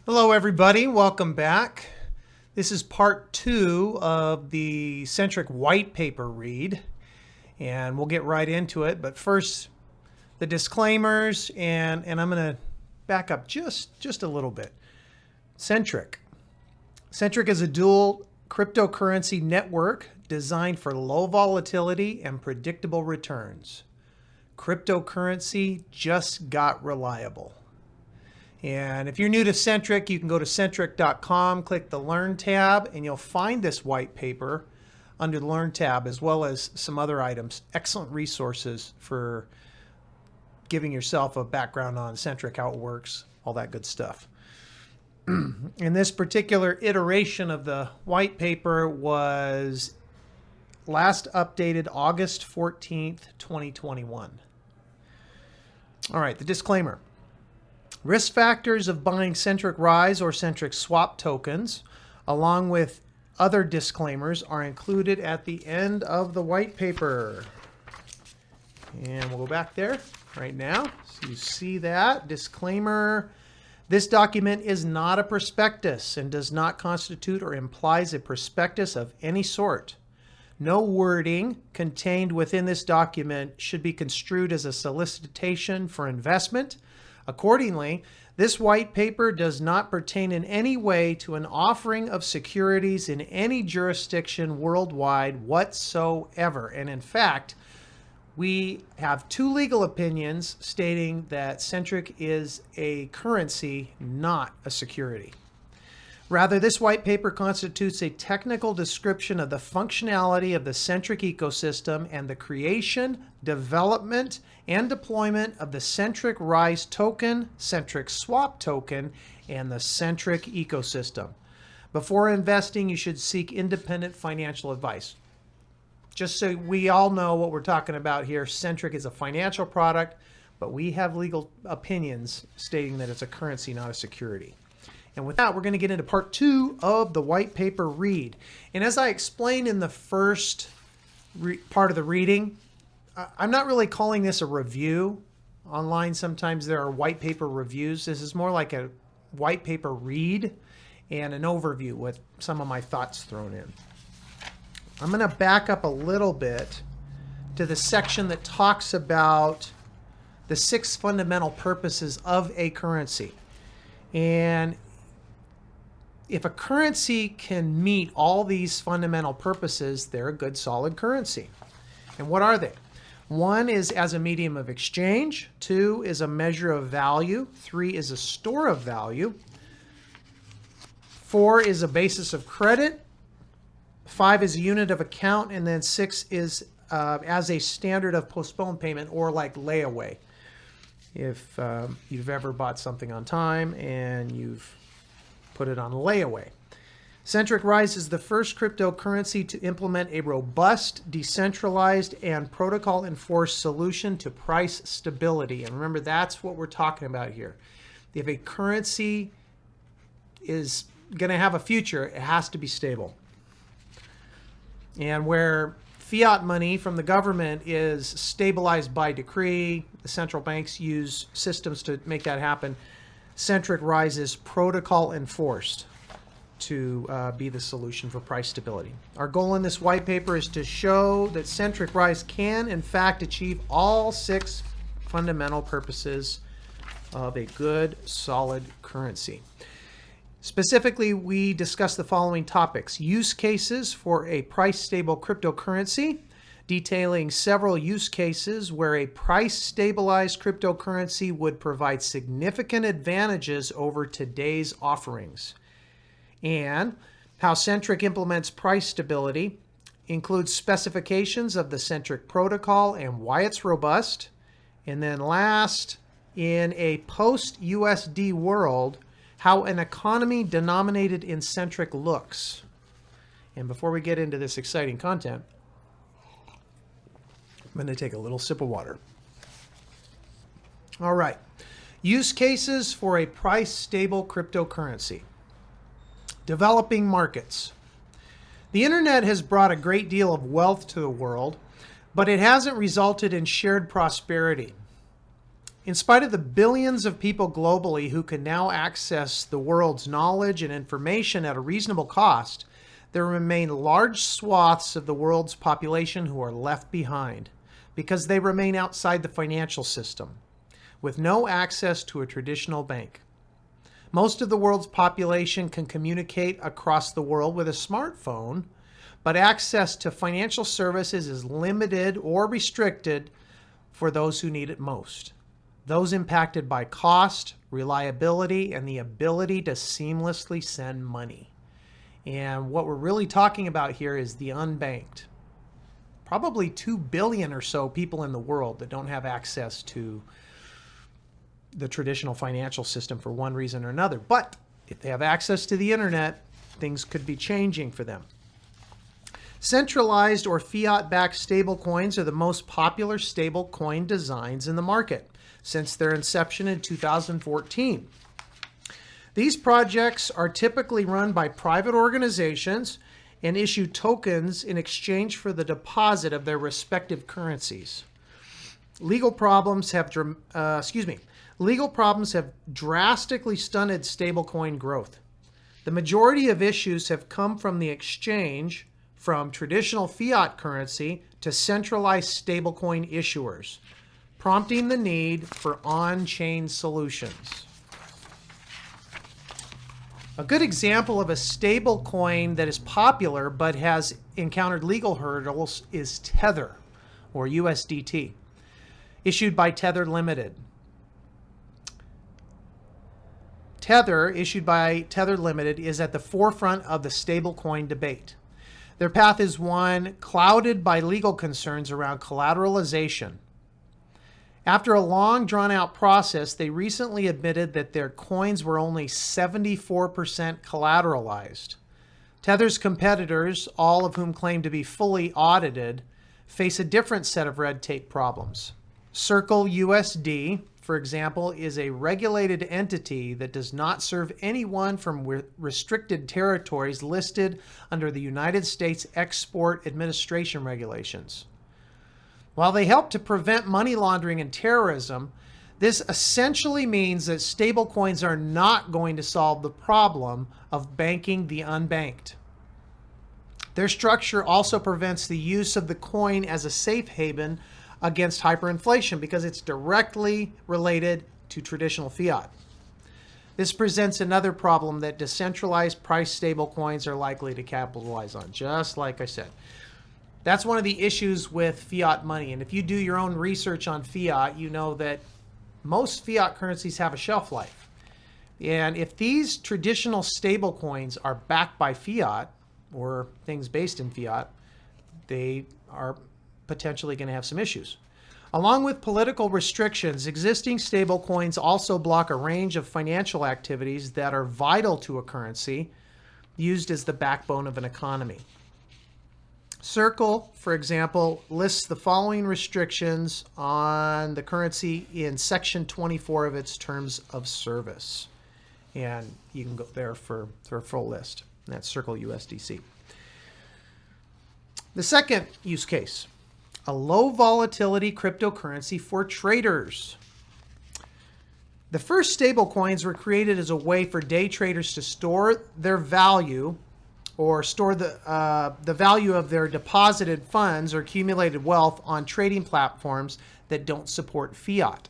Hello everybody, welcome back. This is part 2 of the Centric Whitepaper read, and we'll get right into it. But first, the disclaimers, and I'm going to back up just a little bit. Centric is a dual cryptocurrency network designed for low volatility and predictable returns. Cryptocurrency just got reliable. And if you're new to Centric, you can go to centric.com, click the Learn tab, and you'll find this white paper under the Learn tab, as well as some other items. Excellent resources for giving yourself a background on Centric, how it works, all that good stuff. And this particular iteration of the white paper was last updated August 14th, 2021. All right, the disclaimer. Risk factors of buying Centric Rise or Centric Swap tokens, along with other disclaimers, are included at the end of the white paper. And we'll go back there right now. So you see that disclaimer. This document is not a prospectus and does not constitute or implies a prospectus of any sort. No wording contained within this document should be construed as a solicitation for investment. Accordingly, this white paper does not pertain in any way to an offering of securities in any jurisdiction worldwide whatsoever. And in fact, we have two legal opinions stating that Centric is a currency, not a security. Rather, this white paper constitutes a technical description of the functionality of the Centric ecosystem and the creation, development, and deployment of the Centric Rise token, Centric Swap token, and the Centric ecosystem. Before investing, you should seek independent financial advice. Just so we all know what we're talking about here, Centric is a financial product, but we have legal opinions stating that it's a currency, not a security. And with that, we're going to get into part 2 of the white paper read. And as I explained in the first part of the reading, I'm not really calling this a review. Online, sometimes there are white paper reviews. This is more like a white paper read and an overview with some of my thoughts thrown in. I'm going to back up a little bit to the section that talks about the 6 fundamental purposes of a currency. And if a currency can meet all these fundamental purposes, they're a good solid currency. And what are they? 1 is as a medium of exchange. 2 is a measure of value. 3 is a store of value. 4 is a basis of credit. 5 is a unit of account. And then 6 is as a standard of postponed payment, or like layaway. If you've ever bought something on time and you've put it on layaway. Centric Rise is the first cryptocurrency to implement a robust, decentralized, and protocol-enforced solution to price stability. And remember, that's what we're talking about here. If a currency is going to have a future, it has to be stable. And where fiat money from the government is stabilized by decree, the central banks use systems to make that happen. Centric Rise is protocol enforced to be the solution for price stability. Our goal in this white paper is to show that Centric Rise can, in fact, achieve all 6 fundamental purposes of a good, solid currency. Specifically, we discuss the following topics: use cases for a price-stable cryptocurrency, detailing several use cases where a price-stabilized cryptocurrency would provide significant advantages over today's offerings, and how Centric implements price stability, includes specifications of the Centric protocol and why it's robust, and then last, in a post-USD world, how an economy denominated in Centric looks. And before we get into this exciting content, I'm going to take a little sip of water. All right. Use cases for a price-stable cryptocurrency. Developing markets. The internet has brought a great deal of wealth to the world, but it hasn't resulted in shared prosperity. In spite of the billions of people globally who can now access the world's knowledge and information at a reasonable cost, there remain large swaths of the world's population who are left behind because they remain outside the financial system, with no access to a traditional bank. Most of the world's population can communicate across the world with a smartphone, but access to financial services is limited or restricted for those who need it most. Those impacted by cost, reliability, and the ability to seamlessly send money. And what we're really talking about here is the unbanked. Probably 2 billion or so people in the world that don't have access to the traditional financial system for one reason or another. But if they have access to the internet, things could be changing for them. Centralized or fiat-backed stablecoins are the most popular stablecoin designs in the market since their inception in 2014. These projects are typically run by private organizations and issue tokens in exchange for the deposit of their respective currencies. Legal problems have drastically stunted stablecoin growth. The majority of issues have come from the exchange from traditional fiat currency to centralized stablecoin issuers, prompting the need for on-chain solutions. A good example of a stablecoin that is popular but has encountered legal hurdles is Tether, or USDT, issued by Tether Limited. Tether, issued by Tether Limited, is at the forefront of the stablecoin debate. Their path is one clouded by legal concerns around collateralization. After a long, drawn-out process, they recently admitted that their coins were only 74% collateralized. Tether's competitors, all of whom claim to be fully audited, face a different set of red tape problems. Circle USD, for example, is a regulated entity that does not serve anyone from restricted territories listed under the United States Export Administration regulations. While they help to prevent money laundering and terrorism, this essentially means that stablecoins are not going to solve the problem of banking the unbanked. Their structure also prevents the use of the coin as a safe haven against hyperinflation because it's directly related to traditional fiat. This presents another problem that decentralized price stablecoins are likely to capitalize on, just like I said. That's one of the issues with fiat money. And if you do your own research on fiat, you know that most fiat currencies have a shelf life. And if these traditional stablecoins are backed by fiat or things based in fiat, they are potentially going to have some issues. Along with political restrictions, existing stablecoins also block a range of financial activities that are vital to a currency used as the backbone of an economy. Circle, for example, lists the following restrictions on the currency in Section 24 of its Terms of Service. And you can go there for a full list. That's Circle USDC. The second use case, a low volatility cryptocurrency for traders. The first stablecoins were created as a way for day traders to store their value or store the value of their deposited funds or accumulated wealth on trading platforms that don't support fiat.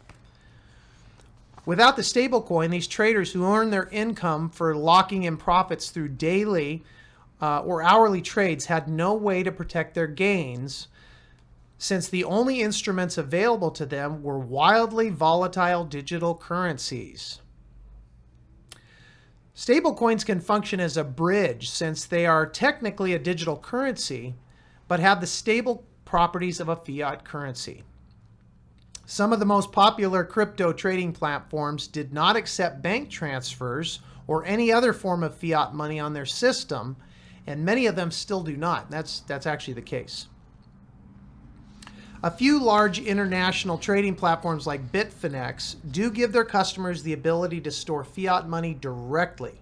Without the stablecoin, these traders who earn their income for locking in profits through daily or hourly trades had no way to protect their gains, since the only instruments available to them were wildly volatile digital currencies. Stablecoins can function as a bridge since they are technically a digital currency, but have the stable properties of a fiat currency. Some of the most popular crypto trading platforms did not accept bank transfers or any other form of fiat money on their system, and many of them still do not. That's actually the case. A few large international trading platforms like Bitfinex do give their customers the ability to store fiat money directly.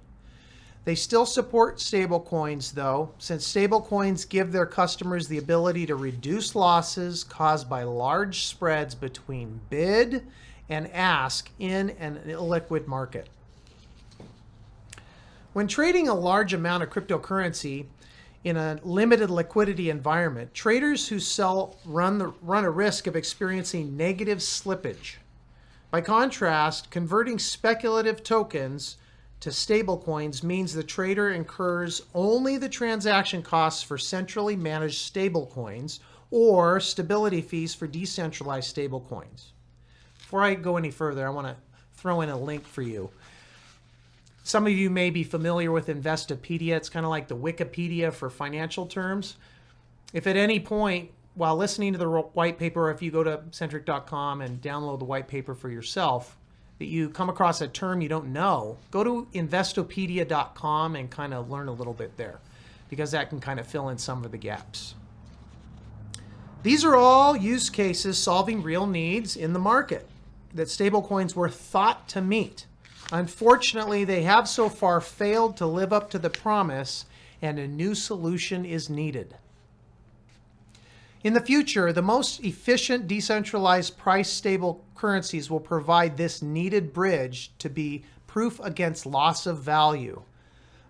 They still support stablecoins though, since stablecoins give their customers the ability to reduce losses caused by large spreads between bid and ask in an illiquid market. When trading a large amount of cryptocurrency in a limited liquidity environment, traders who sell run a risk of experiencing negative slippage. By contrast, converting speculative tokens to stablecoins means the trader incurs only the transaction costs for centrally managed stablecoins or stability fees for decentralized stablecoins. Before I go any further, I want to throw in a link for you. Some of you may be familiar with Investopedia. It's kind of like the Wikipedia for financial terms. If at any point while listening to the white paper, or if you go to centric.com and download the white paper for yourself, that you come across a term you don't know, go to investopedia.com and kind of learn a little bit there, because that can kind of fill in some of the gaps. These are all use cases solving real needs in the market that stablecoins were thought to meet. Unfortunately, they have so far failed to live up to the promise, and a new solution is needed. In the future, the most efficient decentralized price stable currencies will provide this needed bridge to be proof against loss of value.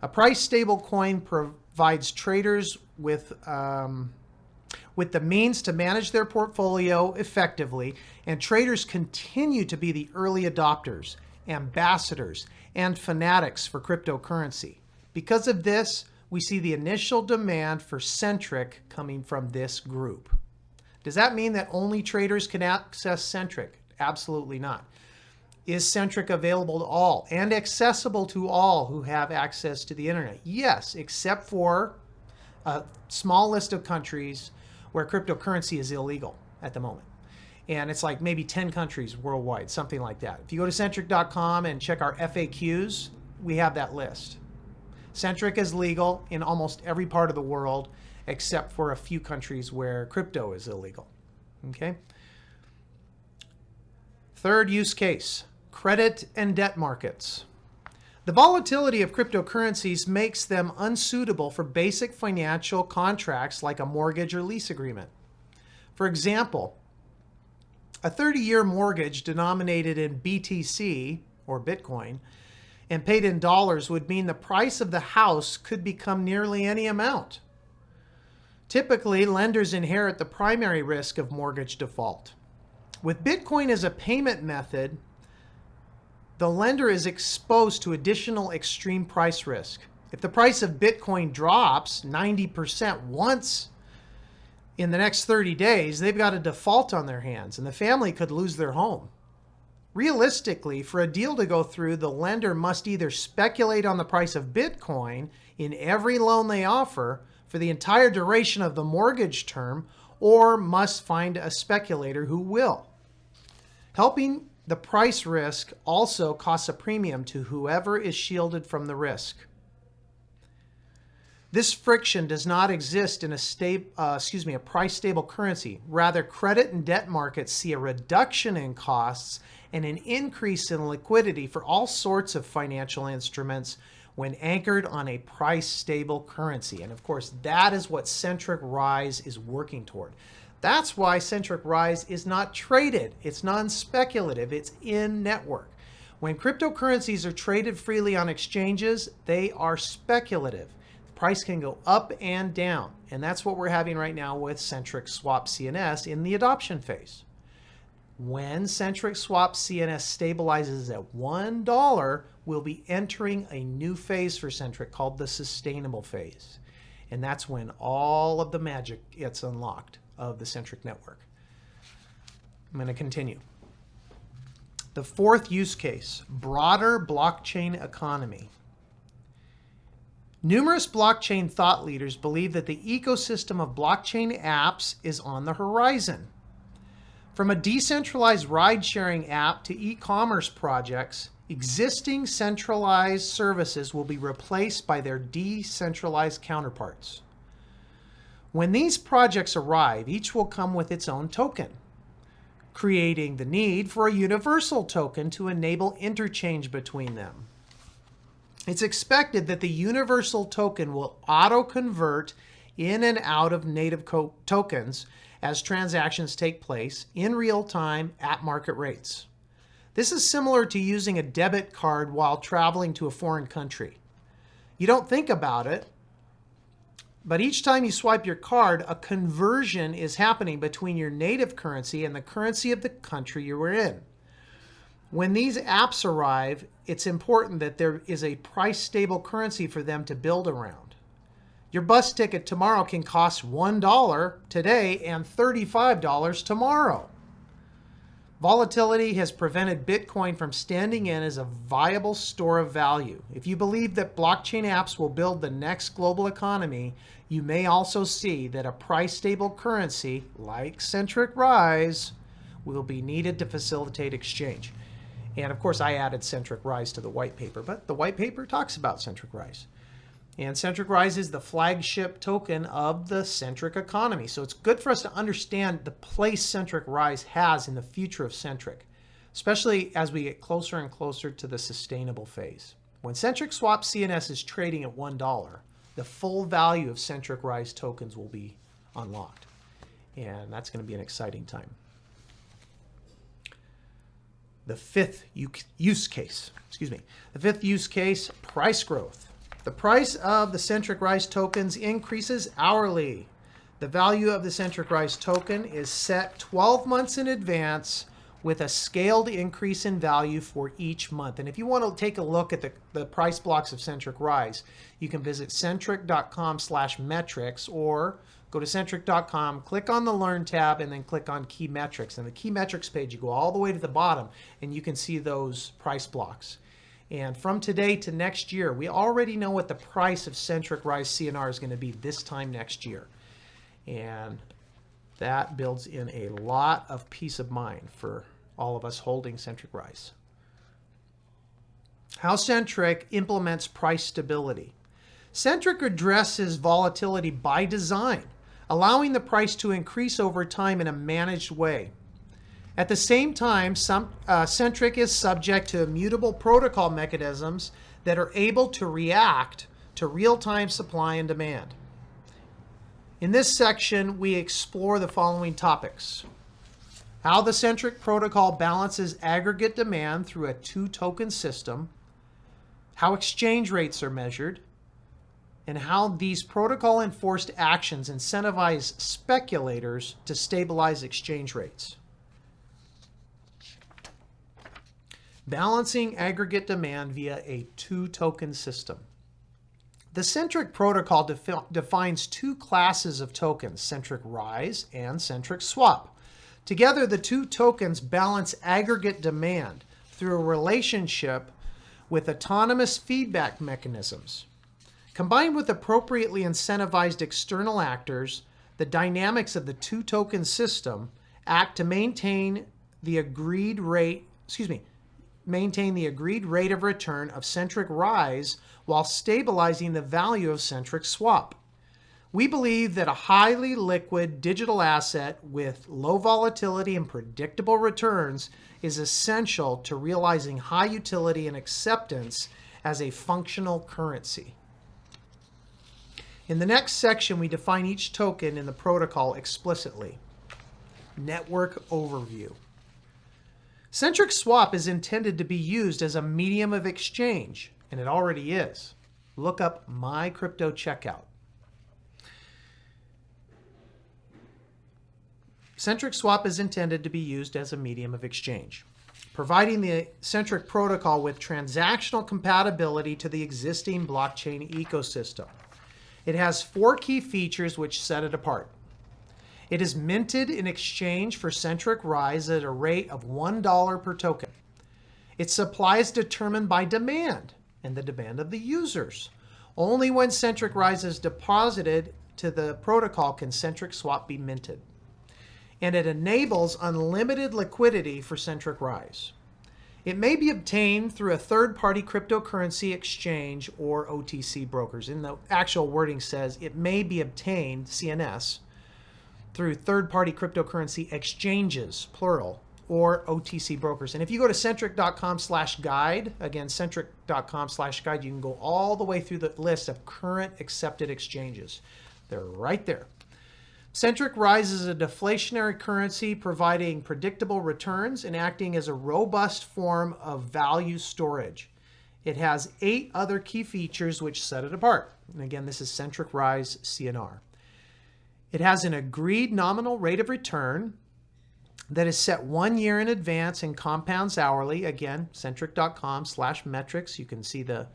A price stable coin provides traders with the means to manage their portfolio effectively, and traders continue to be the early adopters, ambassadors, and fanatics for cryptocurrency. Because of this, we see the initial demand for Centric coming from this group. Does that mean that only traders can access Centric? Absolutely not. Is Centric available to all and accessible to all who have access to the internet? Yes, except for a small list of countries where cryptocurrency is illegal at the moment. And it's like maybe 10 countries worldwide, something like that. If you go to centric.com and check our FAQs, we have that list. Centric is legal in almost every part of the world, except for a few countries where crypto is illegal. Okay. Third use case, credit and debt markets. The volatility of cryptocurrencies makes them unsuitable for basic financial contracts like a mortgage or lease agreement. For example, a 30-year mortgage denominated in BTC, or Bitcoin, and paid in dollars would mean the price of the house could become nearly any amount. Typically, lenders inherit the primary risk of mortgage default. With Bitcoin as a payment method, the lender is exposed to additional extreme price risk. If the price of Bitcoin drops 90% once in the next 30 days, they've got a default on their hands, and the family could lose their home. Realistically, for a deal to go through, the lender must either speculate on the price of Bitcoin in every loan they offer for the entire duration of the mortgage term, or must find a speculator who will. Helping the price risk also costs a premium to whoever is shielded from the risk. This friction does not exist in a price stable currency. Rather, credit and debt markets see a reduction in costs and an increase in liquidity for all sorts of financial instruments when anchored on a price stable currency. And of course, that is what Centric Rise is working toward. That's why Centric Rise is not traded. It's non-speculative. It's in network. When cryptocurrencies are traded freely on exchanges, they are speculative. The price can go up and down. And that's what we're having right now with Centric Swap CNS in the adoption phase. When Centric Swap CNS stabilizes at $1, we'll be entering a new phase for Centric called the sustainable phase. And that's when all of the magic gets unlocked of the Centric network. I'm going to continue. The fourth use case, broader blockchain economy. Numerous blockchain thought leaders believe that the ecosystem of blockchain apps is on the horizon. From a decentralized ride-sharing app to e-commerce projects, existing centralized services will be replaced by their decentralized counterparts. When these projects arrive, each will come with its own token, creating the need for a universal token to enable interchange between them. It's expected that the universal token will auto-convert in and out of native tokens as transactions take place in real time at market rates. This is similar to using a debit card while traveling to a foreign country. You don't think about it, but each time you swipe your card, a conversion is happening between your native currency and the currency of the country you were in. When these apps arrive, it's important that there is a price-stable currency for them to build around. Your bus ticket tomorrow can cost $1 today and $35 tomorrow. Volatility has prevented Bitcoin from standing in as a viable store of value. If you believe that blockchain apps will build the next global economy, you may also see that a price-stable currency like Centric Rise will be needed to facilitate exchange. And of course, I added Centric Rise to the white paper, but the white paper talks about Centric Rise. And Centric Rise is the flagship token of the Centric economy. So it's good for us to understand the place Centric Rise has in the future of Centric, especially as we get closer and closer to the sustainable phase. When Centric Swap CNS is trading at $1, the full value of Centric Rise tokens will be unlocked. And that's going to be an exciting time. The fifth use case, price growth. The price of the Centric Rise tokens increases hourly. The value of the Centric Rise token is set 12 months in advance with a scaled increase in value for each month. And if you want to take a look at the price blocks of Centric Rise, you can visit centric.com/metrics or go to centric.com, click on the Learn tab, and then click on Key Metrics. And the Key Metrics page, you go all the way to the bottom, and you can see those price blocks. And from today to next year, we already know what the price of Centric Rise CNR is going to be this time next year. And that builds in a lot of peace of mind for all of us holding Centric Rise. How Centric implements price stability. Centric addresses volatility by design, allowing the price to increase over time in a managed way. At the same time, Centric is subject to immutable protocol mechanisms that are able to react to real-time supply and demand. In this section, we explore the following topics: how the Centric protocol balances aggregate demand through a two-token system, how exchange rates are measured, and how these protocol-enforced actions incentivize speculators to stabilize exchange rates. Balancing aggregate demand via a two-token system. The Centric protocol defines two classes of tokens, Centric Rise and Centric Swap. Together, the two tokens balance aggregate demand through a relationship with autonomous feedback mechanisms. Combined with appropriately incentivized external actors, the dynamics of the two-token system act to maintain the agreed rate of return of Centric Rise while stabilizing the value of Centric Swap. We believe that a highly liquid digital asset with low volatility and predictable returns is essential to realizing high utility and acceptance as a functional currency. In the next section, we define each token in the protocol explicitly. Network overview. Centric Swap is intended to be used as a medium of exchange, and it already is. Look up My Crypto Checkout. Centric Swap is intended to be used as a medium of exchange, providing the Centric protocol with transactional compatibility to the existing blockchain ecosystem. It has 4 key features which set it apart. It is minted in exchange for Centric Rise at a rate of $1 per token. Its supply is determined by demand and the demand of the users. Only when Centric Rise is deposited to the protocol can Centric Swap be minted. And it enables unlimited liquidity for Centric Rise. It may be obtained through a third-party cryptocurrency exchange or OTC brokers. In the actual wording says it may be obtained, CNS, through third-party cryptocurrency exchanges, plural, or OTC brokers. And if you go to centric.com/guide, again, centric.com/guide, you can go all the way through the list of current accepted exchanges. They're right there. Centric Rise is a deflationary currency providing predictable returns and acting as a robust form of value storage. It has 8 other key features which set it apart. And again, this is Centric Rise CNR. It has an agreed nominal rate of return that is set 1 year in advance and compounds hourly. Again, centric.com/metrics. You can see the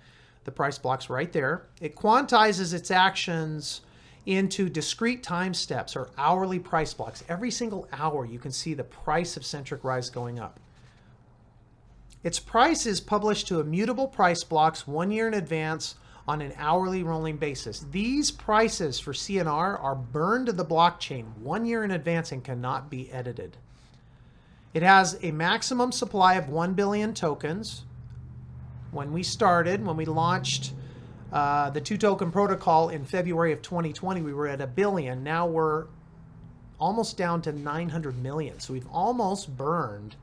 price blocks right there. It quantizes its actions into discrete time steps or hourly price blocks. Every single hour you can see the price of Centric Rise going up. Its price is published to immutable price blocks 1 year in advance on an hourly rolling basis. These prices for CNR are burned to the blockchain 1 year in advance and cannot be edited. It has a maximum supply of 1 billion tokens. When we launched the 2-token protocol in February of 2020, we were at 1 billion. Now we're almost down to 900 million. So we've almost burned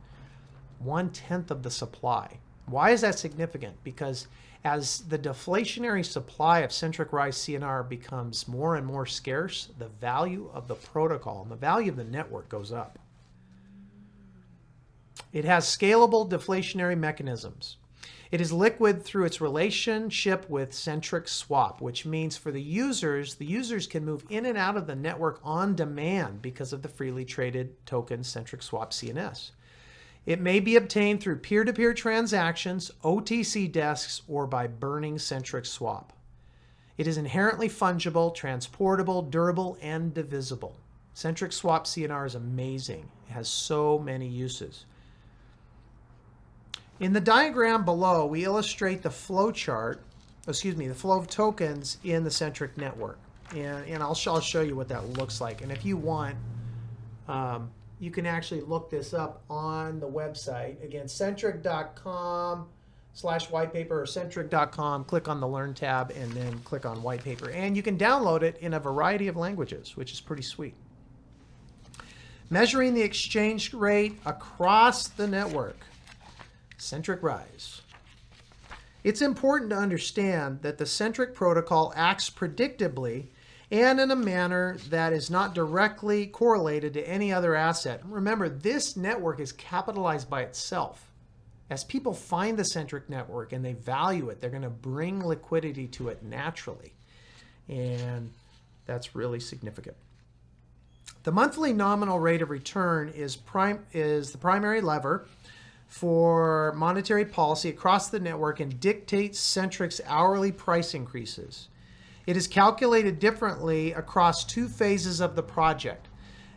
1/10 of the supply. Why is that significant? Because as the deflationary supply of Centric Rise CNR becomes more and more scarce, the value of the protocol and the value of the network goes up. It has scalable deflationary mechanisms. It is liquid through its relationship with Centric Swap, which means for the users can move in and out of the network on demand because of the freely traded token Centric Swap CNS. It may be obtained through peer-to-peer transactions, OTC desks, or by burning Centric Swap. It is inherently fungible, transportable, durable, and divisible. Centric Swap CNR is amazing. It has so many uses. In the diagram below, we illustrate the flow of tokens in the Centric network. And I'll show you what that looks like. And if you want, you can actually look this up on the website. Again, centric.com/whitepaper or centric.com. Click on the Learn tab and then click on Whitepaper. And you can download it in a variety of languages, which is pretty sweet. Measuring the exchange rate across the network. Centric Rise. It's important to understand that the Centric protocol acts predictably and in a manner that is not directly correlated to any other asset. Remember, this network is capitalized by itself. As people find the Centric network and they value it, they're going to bring liquidity to it naturally. And that's really significant. The monthly nominal rate of return is the primary lever for monetary policy across the network and dictates Centric's hourly price increases. It is calculated differently across 2 phases of the project.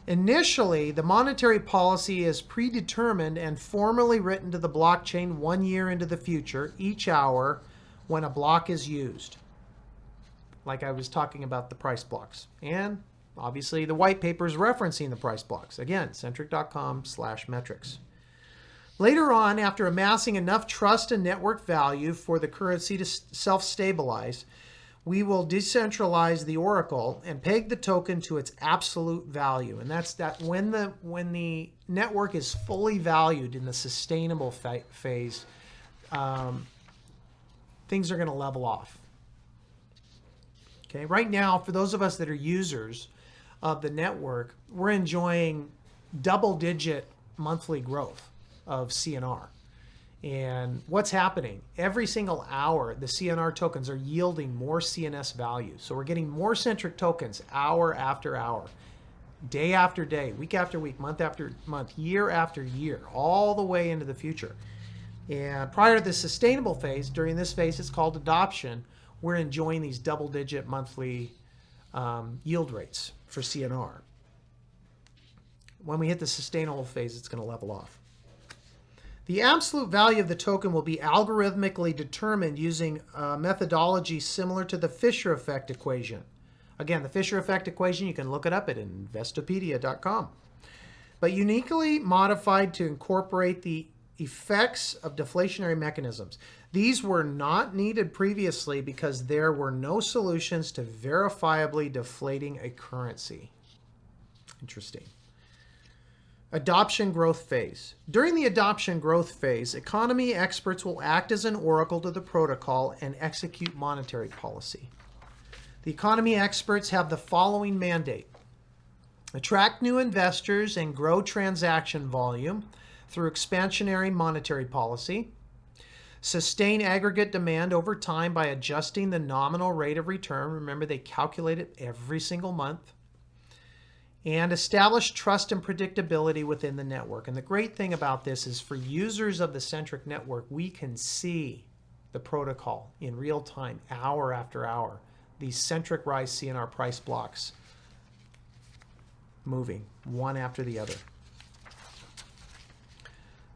Initially, the monetary policy is predetermined and formally written to the blockchain 1 year into the future, each hour when a block is used. Like I was talking about the price blocks. And obviously the white paper is referencing the price blocks. Again, centric.com/metrics. Later on, after amassing enough trust and network value for the currency to self-stabilize, we will decentralize the oracle and peg the token to its absolute value. And that's that when the network is fully valued in the sustainable phase, things are going to level off. Okay, right now, for those of us that are users of the network, we're enjoying double-digit monthly growth of CNR. And what's happening? Every single hour, the CNR tokens are yielding more CNS value. So we're getting more Centric tokens hour after hour, day after day, week after week, month after month, year after year, all the way into the future. And prior to the sustainable phase, during this phase, it's called adoption, we're enjoying these double-digit monthly yield rates for CNR. When we hit the sustainable phase, it's going to level off. The absolute value of the token will be algorithmically determined using a methodology similar to the Fisher effect equation. Again, the Fisher effect equation, you can look it up at investopedia.com. But uniquely modified to incorporate the effects of deflationary mechanisms. These were not needed previously because there were no solutions to verifiably deflating a currency. Interesting. Adoption growth phase. During the adoption growth phase, economy experts will act as an oracle to the protocol and execute monetary policy. The economy experts have the following mandate. attract new investors and grow transaction volume through expansionary monetary policy, sustain aggregate demand over time by adjusting the nominal rate of return. Remember, they calculate it every single month. And establish trust and predictability within the network. And the great thing about this is for users of the Centric network, we can see the protocol in real time, hour after hour. These Centric Rise CNR price blocks moving one after the other.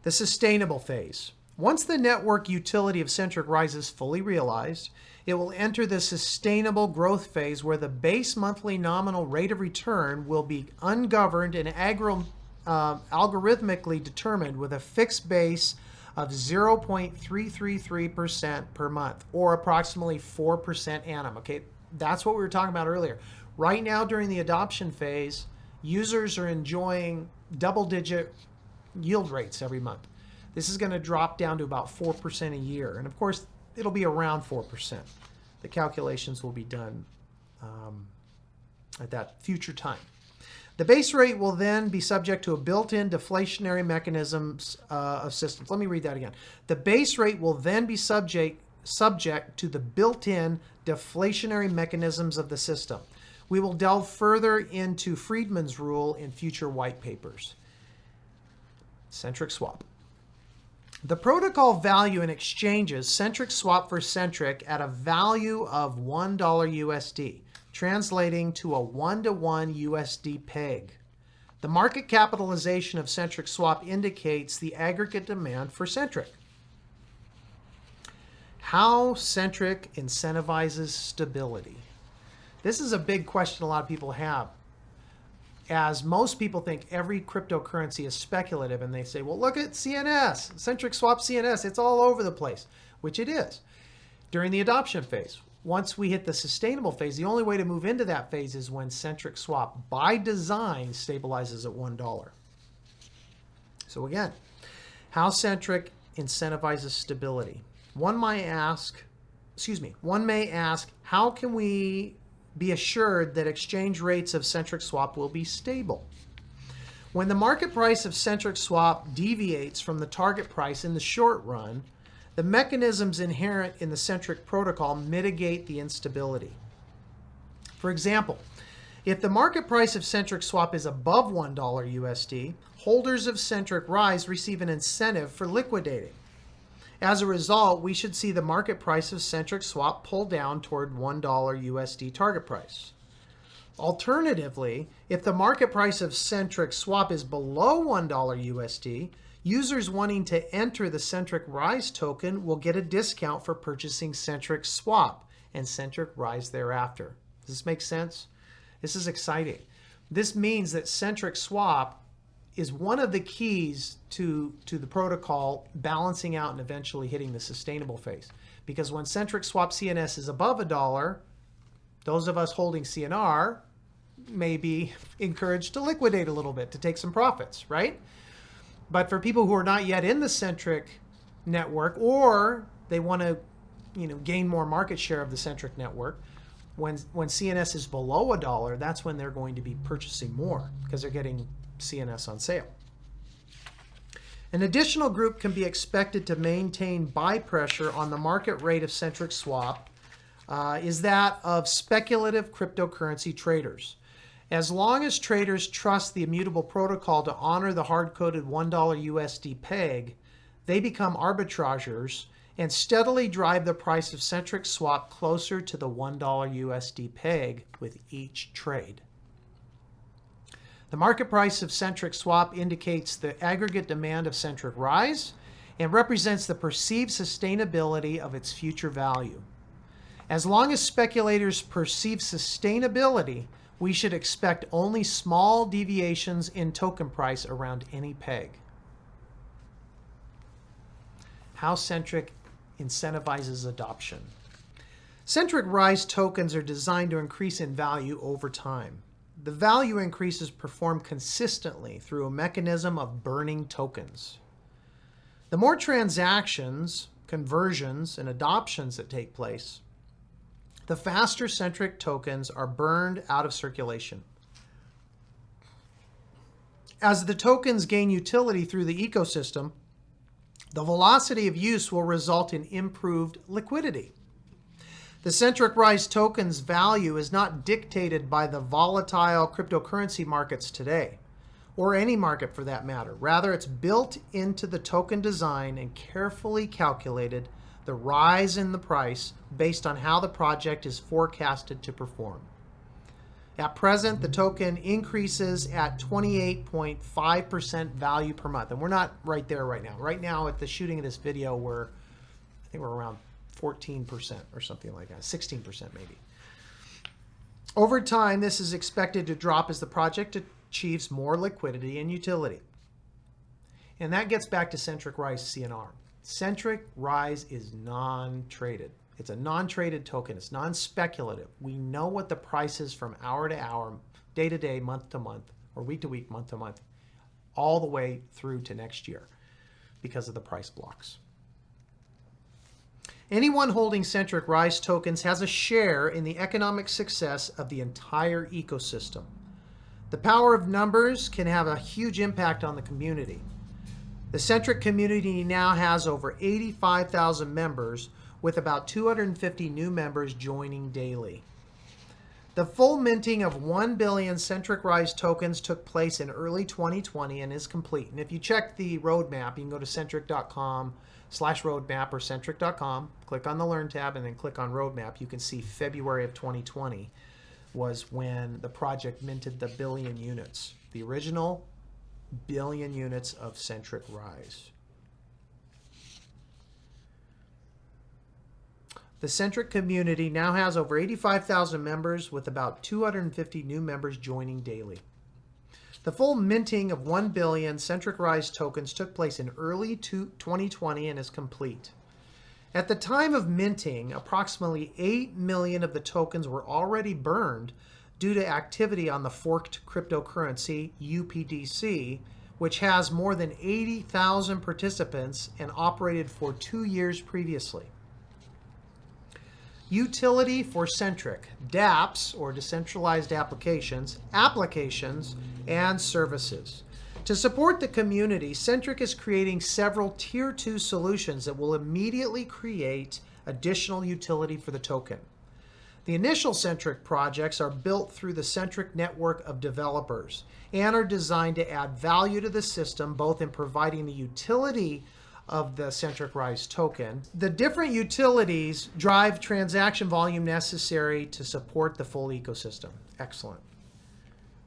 The sustainable phase. Once the network utility of Centric Rise is fully realized, it will enter the sustainable growth phase where the base monthly nominal rate of return will be ungoverned and algorithmically determined with a fixed base of 0.333% per month, or approximately 4% annum. Okay, that's what we were talking about earlier. Right now, during the adoption phase, users are enjoying double-digit yield rates every month. This is going to drop down to about 4% a year. And of course, it'll be around 4%. The calculations will be done at that future time. The base rate will then be subject to a built-in deflationary mechanisms of systems. Let me read that again. The base rate will then be subject to the built-in deflationary mechanisms of the system. We will delve further into Friedman's rule in future white papers. Centric Swap. The protocol value in exchanges Centric Swap for Centric at a value of $1 USD, translating to a 1-to-1 USD peg. The market capitalization of Centric Swap indicates the aggregate demand for Centric. How Centric incentivizes stability. This is a big question a lot of people have, as most people think every cryptocurrency is speculative, and they say, well, look at CNS, Centric Swap CNS, it's all over the place, which it is. During the adoption phase, once we hit the sustainable phase, the only way to move into that phase is when Centric Swap, by design, stabilizes at $1. So again, how Centric incentivizes stability. One may ask, how can we be assured that exchange rates of Centric Swap will be stable? When the market price of Centric Swap deviates from the target price in the short run, the mechanisms inherent in the Centric protocol mitigate the instability. For example, if the market price of Centric Swap is above $1 USD, holders of Centric Rise receive an incentive for liquidating. As a result, we should see the market price of Centric Swap pull down toward $1 USD target price. Alternatively, if the market price of Centric Swap is below $1 USD, users wanting to enter the Centric Rise token will get a discount for purchasing Centric Swap and Centric Rise thereafter. Does this make sense? This is exciting. This means that Centric Swap is one of the keys to the protocol balancing out and eventually hitting the sustainable phase. Because when Centric Swap CNS is above $1, those of us holding CNR may be encouraged to liquidate a little bit, to take some profits, right? But for people who are not yet in the Centric network, or they want to gain more market share of the Centric network, when CNS is below $1, that's when they're going to be purchasing more because they're getting CNS on sale. An additional group can be expected to maintain buy pressure on the market rate of Centric Swap is that of speculative cryptocurrency traders. As long as traders trust the immutable protocol to honor the hard-coded $1 USD peg, they become arbitrageurs and steadily drive the price of Centric Swap closer to the $1 USD peg with each trade. The market price of Centric Swap indicates the aggregate demand of Centric Rise and represents the perceived sustainability of its future value. As long as speculators perceive sustainability, we should expect only small deviations in token price around any peg. How Centric incentivizes adoption. Centric Rise tokens are designed to increase in value over time. The value increases perform consistently through a mechanism of burning tokens. The more transactions, conversions, and adoptions that take place, the faster Centric tokens are burned out of circulation. As the tokens gain utility through the ecosystem, the velocity of use will result in improved liquidity. The Centric Rise token's value is not dictated by the volatile cryptocurrency markets today, or any market for that matter. Rather, it's built into the token design and carefully calculated the rise in the price based on how the project is forecasted to perform. At present, the token increases at 28.5% value per month. And we're not right there right now. Right now, at the shooting of this video, I think we're around 14% or something like that, 16% maybe. Over time, this is expected to drop as the project achieves more liquidity and utility. And that gets back to Centric Rise CNR. Centric Rise is non-traded. It's a non-traded token. It's non-speculative. We know what the price is from hour to hour, day to day, month to month, or week to week, month to month, all the way through to next year because of the price blocks. Anyone holding Centric Rise tokens has a share in the economic success of the entire ecosystem. The power of numbers can have a huge impact on the community. The Centric community now has over 85,000 members, with about 250 new members joining daily. The full minting of 1 billion Centric Rise tokens took place in early 2020 and is complete. And if you check the roadmap, you can go to centric.com/roadmap or centric.com, click on the Learn tab, and then click on Roadmap. You can see February of 2020 was when the project minted the billion units, the original billion units of Centric Rise. The Centric community now has over 85,000 members, with about 250 new members joining daily. The full minting of 1 billion Centric Rise tokens took place in early 2020 and is complete. At the time of minting, approximately 8 million of the tokens were already burned due to activity on the forked cryptocurrency UPDC, which has more than 80,000 participants and operated for 2 years previously. Utility for Centric, dApps, or decentralized applications, and services. To support the community, Centric is creating several Tier 2 solutions that will immediately create additional utility for the token. The initial Centric projects are built through the Centric network of developers and are designed to add value to the system, both in providing the utility of the Centric Rise token. The different utilities drive transaction volume necessary to support the full ecosystem. Excellent.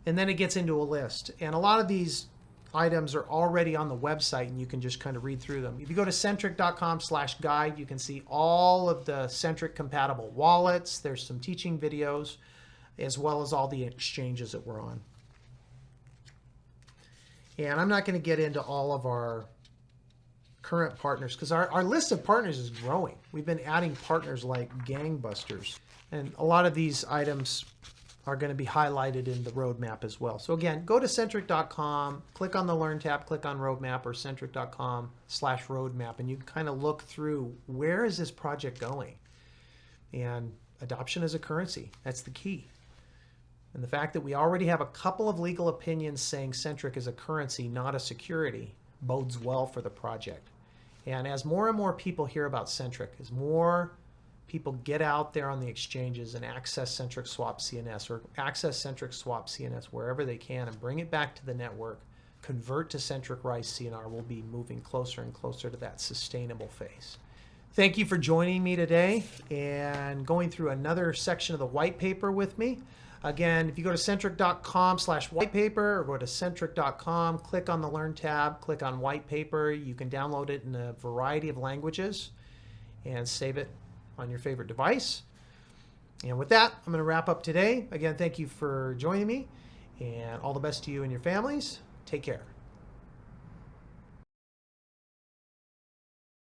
And then it gets into a list. And a lot of these items are already on the website, and you can just kind of read through them. If you go to centric.com/guide, you can see all of the Centric compatible wallets. There's some teaching videos, as well as all the exchanges that we're on. And I'm not going to get into all of our current partners because our list of partners is growing. We've been adding partners like gangbusters, and a lot of these items are going to be highlighted in the roadmap as well. So again, go to centric.com, click on the Learn tab, click on Roadmap, or centric.com/roadmap, and you can kind of look through where is this project going. And adoption as a currency, that's the key. And the fact that we already have a couple of legal opinions saying Centric is a currency, not a security, bodes well for the project. And as more and more people hear about Centric, as more people get out there on the exchanges and access Centric Swap CNS or access Centric Swap CNS wherever they can and bring it back to the network, convert to Centric Rise CNR, we'll be moving closer and closer to that sustainable phase. Thank you for joining me today and going through another section of the white paper with me. Again, if you go to centric.com/whitepaper or go to centric.com, click on the Learn tab, click on white paper. You can download it in a variety of languages and save it on your favorite device. And with that, I'm going to wrap up today. Again, thank you for joining me, and all the best to you and your families. Take care.